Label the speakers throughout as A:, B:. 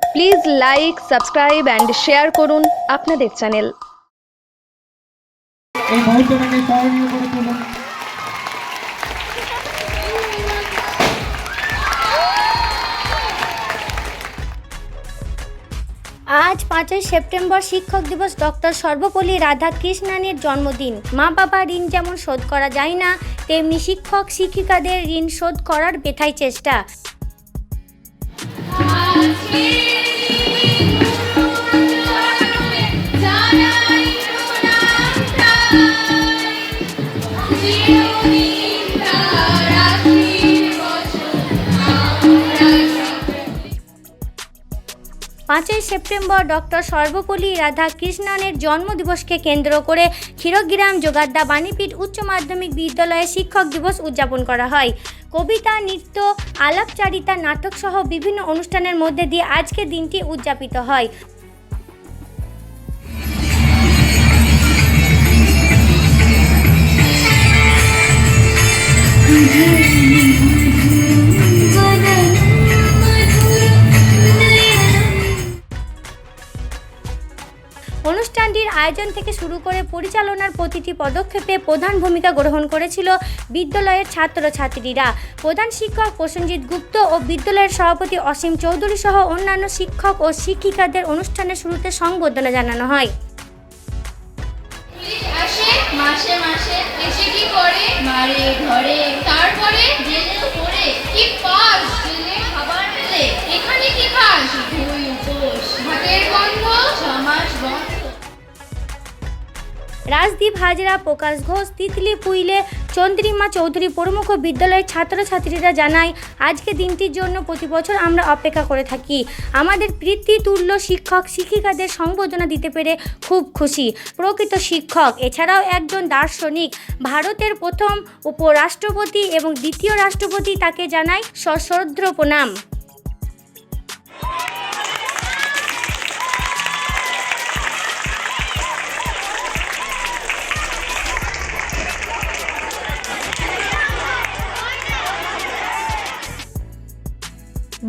A: Please like, subscribe and share করুন আপনাদের channel.
B: এই মুহূর্তটাকে স্মরণীয় করে তুলুন।
C: আজ 5ই সেপ্টেম্বর শিক্ষক দিবস। ডক্টর সর্বপল্লী রাধাকৃষ্ণানের জন্মদিন। মা বাবার ঋণ যেমন শোধ করা যায় না, তেমনি শিক্ষক শিক্ষিকাদের ঋণ শোধ করার বৃথাই চেষ্টা। পাঁচই সেপ্টেম্বর ডক্টর সর্বপল্লী রাধাকৃষ্ণনের জন্মদিবসকে কেন্দ্র করে ক্ষীরগ্রাম যোগাদ্দা বাণীপীঠ উচ্চ মাধ্যমিক বিদ্যালয়ে শিক্ষক দিবস উদযাপন করা হয়। কবিতা, নৃত্য, আলাপচারিতা, নাটক সহ বিভিন্ন অনুষ্ঠানের মধ্যে দিয়ে আজকের দিনটি উদযাপিত হয়। অনুষ্ঠানটির আয়োজন থেকে শুরু করে পরিচালনার প্রতিটি পদক্ষেপে প্রধান ভূমিকা গ্রহণ করেছিল বিদ্যালয়ের ছাত্রছাত্রীরা। প্রধান শিক্ষক প্রসেনজিৎ গুপ্ত ও বিদ্যালয়ের সভাপতি অসীম চৌধুরী সহ অন্যান্য শিক্ষক ও শিক্ষিকাদের অনুষ্ঠানের শুরুতে সংবর্ধনা জানানো হয়।
D: মাসে মাসে এসে কি করে? মারে ঘরে, তারপরে জেলে পড়ে কি পাস? জেলে খাবার মেলে, এখানে কি খাস? ধুই উপোস, ভাতের গন্ধ, 6 মাস বন্ধ।
C: রাজদীপ হাজরা, প্রকাশ ঘোষ, তিতলি পুইলে, চন্দ্রিমা চৌধুরী প্রমুখ বিদ্যালয়ের ছাত্রছাত্রীরা জানায়, আজকে দিনটির জন্য প্রতি বছর আমরা অপেক্ষা করে থাকি। আমাদের পিতৃতুল্য শিক্ষক শিক্ষিকাদের সংবর্ধনা দিতে পেরে খুব খুশি। প্রকৃত শিক্ষক এছাড়াও একজন দার্শনিক, ভারতের প্রথম উপরাষ্ট্রপতি এবং দ্বিতীয় রাষ্ট্রপতি, তাকে জানায় সশ্রদ্ধ প্রণাম।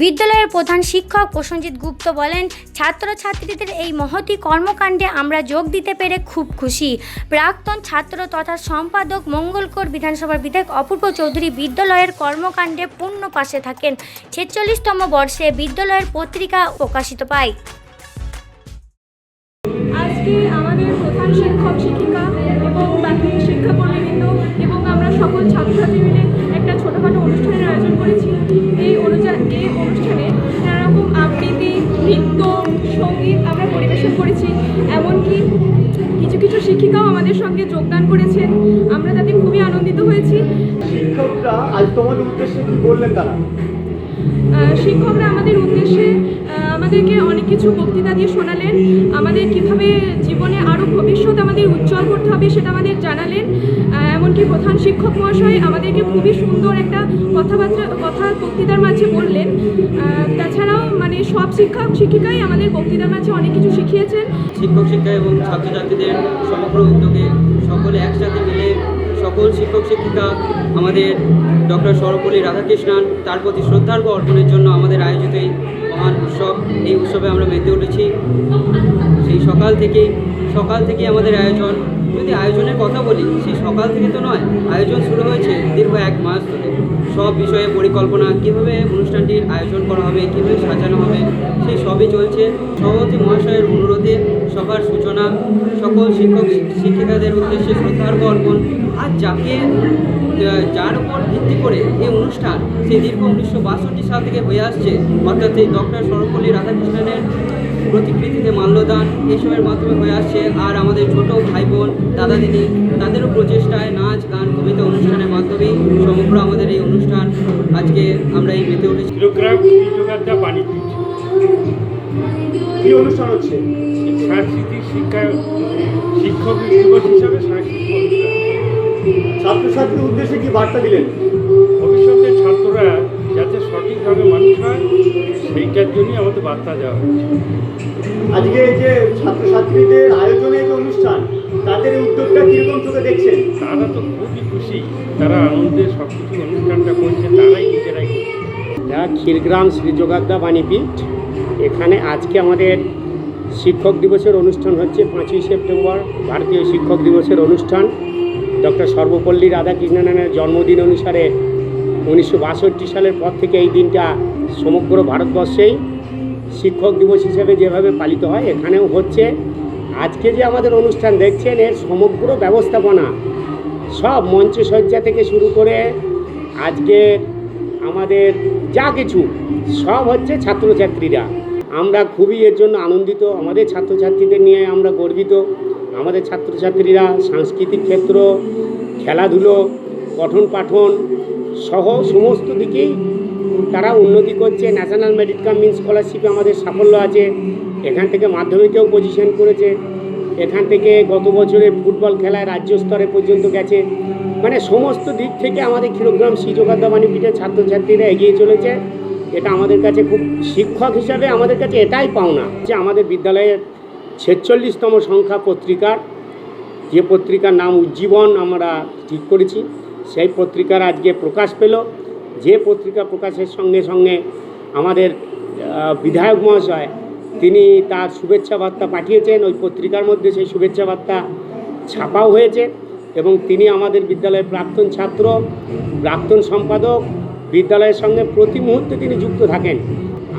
C: বিদ্যালয়ের প্রধান শিক্ষক প্রসেনজিৎ গুপ্ত বলেন, ছাত্রছাত্রীদের এই মহতী কর্মকাণ্ডে আমরা যোগ দিতে পেরে খুব খুশি। প্রাক্তন ছাত্র তথা সম্পাদক মঙ্গলকোট বিধানসভার বিধায়ক অপূর্ব চৌধুরী বিদ্যালয়ের কর্মকাণ্ডে পূর্ণ পাশে থাকেন। 46তম বর্ষে বিদ্যালয়ের পত্রিকা প্রকাশিত পায়।
E: আজকে আমাদের প্রধান শিক্ষক শিক্ষিকা এবং বাকি শিক্ষাকর্মীবৃন্দ এবং আমরা সকল ছাত্রছাত্রী মিলে একটা ছোটোখাটো অনুষ্ঠানের আয়োজন করেছি। এই অনুষ্ঠানে নানারকম আবৃত্তি, নৃত্য, সঙ্গীত আমরা পরিবেশন করেছি। এমনকি কিছু কিছু শিক্ষিকাও আমাদের সঙ্গে যোগদান করেছেন। আমরা তাতে খুবই আনন্দিত হয়েছি।
F: শিক্ষকরা আজ তোমাদের উদ্দেশ্যে কি বললেন তারা?
E: শিক্ষকরা আমাদের উদ্দেশ্যে আমাদেরকে অনেক কিছু বক্তৃতা দিয়ে শোনালেন। আমাদের কিভাবে জীবনে আরও ভবিষ্যৎ আমাদের উজ্জ্বল করতে হবে সেটা আমাদের জানালেন। এমনকি প্রধান শিক্ষক মহাশয় আমাদেরকে খুবই সুন্দর একটা কথা বক্তৃতার মাঝে বললেন। তাছাড়াও মানে সব শিক্ষক শিক্ষিকাই আমাদের বক্তৃতার মাঝে অনেক কিছু শিখিয়েছেন।
G: শিক্ষক শিক্ষা এবং ছাত্রছাত্রীদের সমগ্র উদ্যোগে সকলে একসাথে মিলে সকল শিক্ষক শিক্ষিকা আমাদের ডক্টর সর্বপল্লী রাধাকৃষ্ণন তার প্রতি শ্রদ্ধার্ঘ অর্পণের জন্য আমাদের আয়োজিত এই মহান উৎসব, এই উৎসবে আমরা মেতে উঠেছি। সেই সকাল থেকে আমাদের আয়োজন। যদি আয়োজনের কথা বলি, সেই সকাল থেকে তো নয়, আয়োজন শুরু হয়েছে দীর্ঘ 1 মাস ধরে। সব বিষয়ে পরিকল্পনা, কীভাবে অনুষ্ঠানটির আয়োজন করা হবে, কীভাবে সাজানো হবে, সেই সবই চলছে। সভাপতি মহাশয়ের অনুরোধে সবার সূচনা, সকল শিক্ষক শিক্ষিকাদের উদ্দেশ্যে শ্রদ্ধার্ঘ অর্পণ। আর যার উপর ভিত্তি করে এই অনুষ্ঠান সেই দীর্ঘ 1962 সাল থেকে হয়ে আসছে, অর্থাৎ এই ডক্টর সর্বপল্লী রাধাকৃষ্ণনের প্রতিকৃতিতে মাল্যদান এইসবের মাধ্যমে হয়ে আসছে। আর আমাদের ছোট ভাই বোন, দাদা দিদি, তাদেরও প্রচেষ্টায় নাচ গান কবিতা অনুষ্ঠানের মাধ্যমেই সমগ্র আমাদের এই অনুষ্ঠান আজকে আমরা এই মেতে উঠেছি।
B: যোগাদ্দা বাণীপীঠ
F: কি অনুষ্ঠান হচ্ছে?
B: সাংস্কৃতিক শিক্ষক দিবস হিসাবে সাংস্কৃতিক অনুষ্ঠান।
F: ছাত্রছাত্রীর উদ্দেশ্যে কি বার্তা দিলেন?
B: ভবিষ্যতের ছাত্ররা যাতে সঠিকভাবে মানুষ হয় সেইটার জন্যই আমাদের বার্তা দেওয়া হচ্ছে।
F: আজকে এই যে ছাত্রছাত্রীদের আয়োজনে যে অনুষ্ঠান, তাদের উদ্যোগটা কীরকম চোখে দেখছেন?
B: তারা তো খুবই খুশি, তারা আনন্দে সব কিছু অনুষ্ঠানটা করছে, তারাই নিজেরাই করছে।
H: ক্ষীরগ্রাম শ্রী যোগাদ্দা বাণীপীঠ এখানে আজকে আমাদের শিক্ষক দিবসের অনুষ্ঠান হচ্ছে 5ই সেপ্টেম্বর ভারতীয় শিক্ষক দিবসের অনুষ্ঠান। ডক্টর সর্বপল্লী রাধাকৃষ্ণনের জন্মদিন অনুসারে 1962 সালের পর থেকে এই দিনটা সমগ্র ভারতবর্ষেই শিক্ষক দিবস হিসেবে যেভাবে পালিত হয় এখানেও হচ্ছে। আজকে যে আমাদের অনুষ্ঠান দেখছেন এর সমগ্র ব্যবস্থাপনা সব মঞ্চসজ্জা থেকে শুরু করে আজকে আমাদের যা কিছু সব হচ্ছে ছাত্রছাত্রীরা। আমরা খুবই এর জন্য আনন্দিত, আমাদের ছাত্রছাত্রীদের নিয়ে আমরা গর্বিত। আমাদের ছাত্রছাত্রীরা সাংস্কৃতিক ক্ষেত্র, খেলাধুলো, পঠন পাঠন সহ সমস্ত দিকেই তারা উন্নতি করছে। ন্যাশনাল মেরিট কাম মিন স্কলারশিপে আমাদের সাফল্য আছে। এখান থেকে মাধ্যমিকেও পজিশন করেছে, এখান থেকে গত বছরে ফুটবল খেলায় রাজ্য স্তরে পর্যন্ত গেছে। মানে সমস্ত দিক থেকে আমাদের ক্ষীরগ্রাম শ্রী যোগাদ্দা বাণীপীঠের ছাত্রছাত্রীরা এগিয়ে চলেছে। এটা আমাদের কাছে খুব, শিক্ষক হিসাবে আমাদের কাছে এটাই পাওনা যে আমাদের বিদ্যালয়ের 46তম সংখ্যা পত্রিকার, যে পত্রিকার নাম উজ্জীবন আমরা ঠিক করেছি, সেই পত্রিকার আজকে প্রকাশ পেল। যে পত্রিকা প্রকাশের সঙ্গে সঙ্গে আমাদের বিধায়ক মহাশয় তিনি তার শুভেচ্ছা বার্তা পাঠিয়েছেন। ওই পত্রিকার মধ্যে সেই শুভেচ্ছা বার্তা ছাপাও হয়েছে এবং তিনি আমাদের বিদ্যালয়ের প্রাক্তন ছাত্র, প্রাক্তন সম্পাদক, বিদ্যালয়ের সঙ্গে প্রতি মুহূর্তে তিনি যুক্ত থাকেন।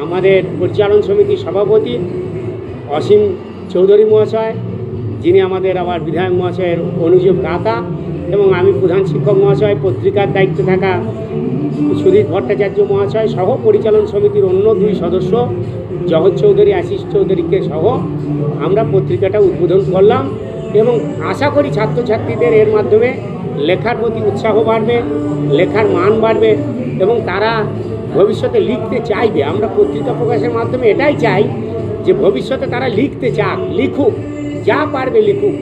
H: আমাদের পরিচালন সমিতির সভাপতি অসীম চৌধুরী মহাশয়, যিনি আমাদের আবার বিধায়ক মহাশয়ের অনুযোগ দাতা, এবং আমি প্রধান শিক্ষক মহাশয়, পত্রিকার দায়িত্বে থাকা সুধীর ভট্টাচার্য মহাশয় সহ পরিচালন সমিতির অন্য 2 সদস্য জগৎ চৌধুরী, আশিস চৌধুরীকে সহ আমরা পত্রিকাটা উদ্বোধন করলাম এবং আশা করি ছাত্রছাত্রীদের এর মাধ্যমে লেখার প্রতি উৎসাহ বাড়বে, লেখার মান বাড়বে এবং তারা ভবিষ্যতে লিখতে চাইবে। আমরা পত্রিকা প্রকাশের মাধ্যমে এটাই চাই যে ভবিষ্যতে তারা লিখতে চাক, লিখুক, যা পারবে লিখুক।